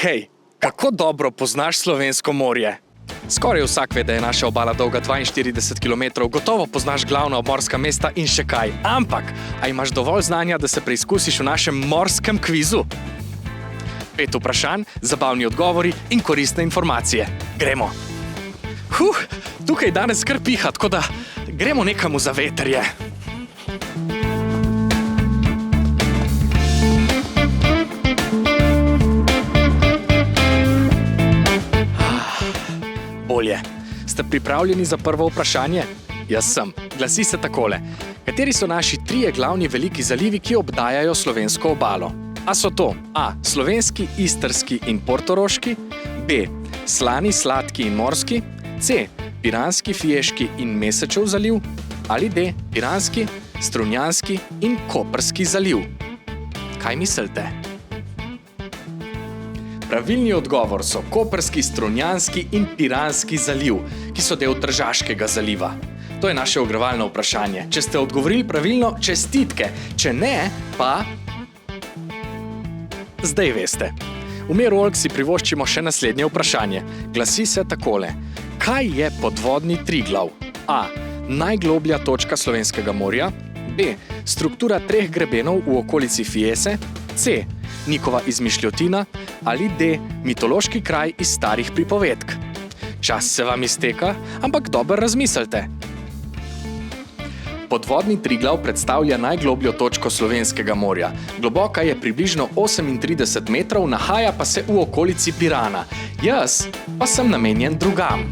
Hej, kako dobro poznaš slovensko morje? Skoraj vsak ve, da je naša obala dolga 42 km, gotovo poznaš glavna obmorska mesta in še kaj. Ampak, a imaš dovolj znanja, da se preizkusiš v našem morskem kvizu? 5 vprašanj, zabavni odgovori in koristne informacije. Gremo! Tukaj danes kar piha, tako da gremo nekam v zavetrje. Bolje. Ste pripravljeni za prvo vprašanje? Jaz sem. Glasi se takole. Kateri so naši 3 glavni veliki zalivi, ki obdajajo slovensko obalo? A so to A. Slovenski, istrski in portoroški, B. Slani, sladki in morski, C. Piranski, Fieški in Mesečev zaliv ali D. Piranski, Strunjanski in Koprski zaliv. Kaj mislite? Pravilni odgovor so Koprski, Strunjanski in Piranski zaliv, ki so del Tržaškega zaliva. To je naše ogrevalno vprašanje. Če ste odgovorili pravilno, čestitke. Če ne, pa... Zdaj veste. V Miru Oljk si privoščimo še naslednje vprašanje. Glasi se takole. Kaj je podvodni Triglav? A. Najgloblja točka Slovenskega morja. B. Struktura 3 grebenov v okolici Fiese. C. Nikova izmišljotina. Ali D. Mitološki kraj iz starih pripovedk. Čas se vam izteka, ampak dobro razmislite. Podvodni Triglav predstavlja najglobljo točko Slovenskega morja. Globoka je približno 38 metrov, nahaja pa se v okolici Pirana. Jaz pa sem namenjen drugam.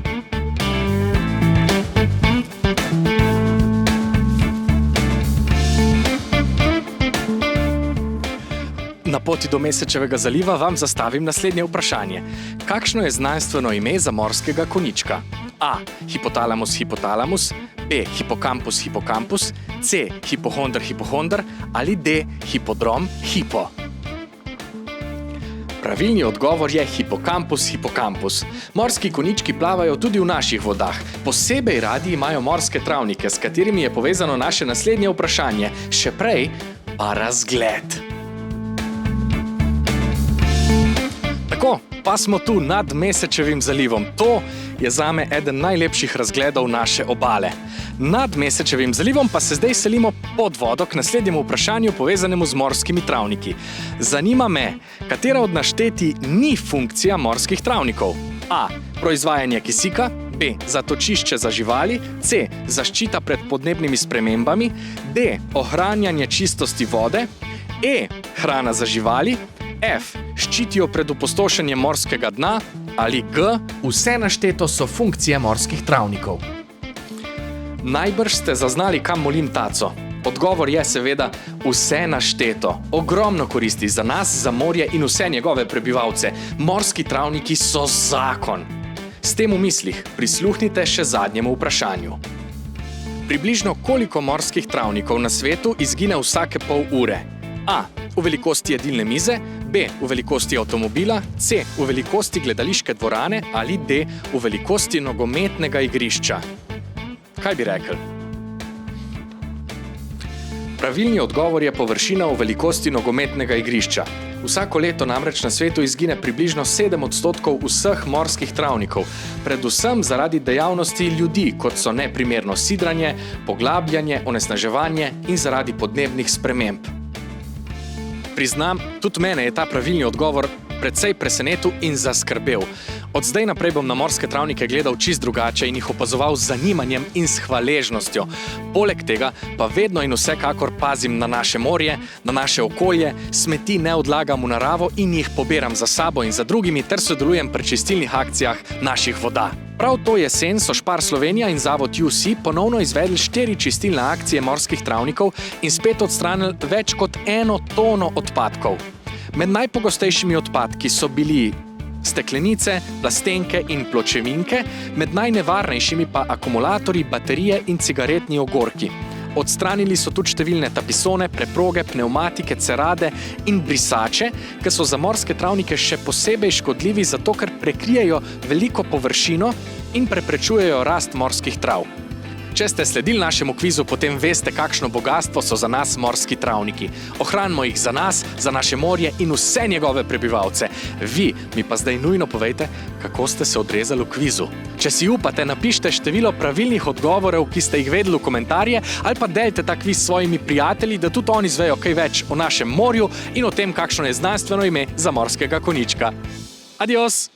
Na poti do Mesečevega zaliva vam zastavim naslednje vprašanje. Kakšno je znanstveno ime za morskega konjička? A. Hipotalamus hipotalamus, B. Hippocampus hippocampus, C. Hippohonder hippohonder ali D. Hipodrom hipo. Pravilni odgovor je Hippocampus hippocampus. Morski konjički plavajo tudi v naših vodah. Posebej radi imajo morske travnike, s katerimi je povezano naše naslednje vprašanje. Še prej pa razgled. Tako, pa smo tu nad Mesečevim zalivom. To je zame eden najlepših razgledov naše obale. Nad Mesečevim zalivom pa se zdaj selimo pod vodo k naslednjemu vprašanju povezanemu z morskimi travniki. Zanima me, katera od našteti ni funkcija morskih travnikov? A. Proizvajanje kisika, B. Zatočišče za živali, C. Zaščita pred podnebnimi spremembami, D. Ohranjanje čistosti vode, E. Hrana za živali, F. Ščitijo pred opustošenjem morskega dna ali G. Vse našteto so funkcije morskih travnikov. Najbrž ste zaznali, kam molim taco. Odgovor je seveda vse našteto. Ogromno koristi za nas, za morje in vse njegove prebivalce. Morski travniki so zakon. S tem v mislih prisluhnite še zadnjemu vprašanju. Približno koliko morskih travnikov na svetu izgine vsake pol ure? A. V velikosti jedilne mize, B. V velikosti avtomobila, C. V velikosti gledališke dvorane ali D. V velikosti nogometnega igrišča. Kaj bi rekli? Pravilni odgovor je površina v velikosti nogometnega igrišča. Vsako leto namreč na svetu izgine približno 7% vseh morskih travnikov, predvsem zaradi dejavnosti ljudi, kot so neprimerno sidranje, poglabljanje, onesnaževanje in zaradi podnebnih sprememb. Priznam, tudi mene je ta pravilni odgovor precej presenetil in zaskrbel. Od zdaj naprej bom na morske travnike gledal čist drugače in jih opazoval z zanimanjem in s hvaležnostjo. Poleg tega pa vedno in vsekakor pazim na naše morje, na naše okolje, smeti ne odlagam v naravo in jih pobiram za sabo in za drugimi ter sodelujem pri čistilnih akcijah naših voda. Prav to jesen so Špar Slovenija in Zavod UC ponovno izvedli 4 čistilne akcije morskih travnikov in spet odstranili več kot 1 tono odpadkov. Med najpogostejšimi odpadki so bili steklenice, plastenke in pločevinke, med najnevarnejšimi pa akumulatorji, baterije in cigaretni ogorki. Odstranili so tudi številne tapisone, preproge, pnevmatike, cerade in brisače, ki so za morske travnike še posebej škodljivi, zato ker prekrijejo veliko površino in preprečujejo rast morskih trav. Če ste sledili našemu kvizu, potem veste, kakšno bogatstvo so za nas morski travniki. Ohranimo jih za nas, za naše morje in vse njegove prebivalce. Vi mi pa zdaj nujno povejte, kako ste se odrezali v kvizu. Če si upate, napišite število pravilnih odgovorov, ki ste jih vedeli v komentarje, ali pa delite ta kviz s svojimi prijatelji, da tudi oni zvejo kaj več o našem morju in o tem, kakšno je znanstveno ime za morskega konjička. Adios!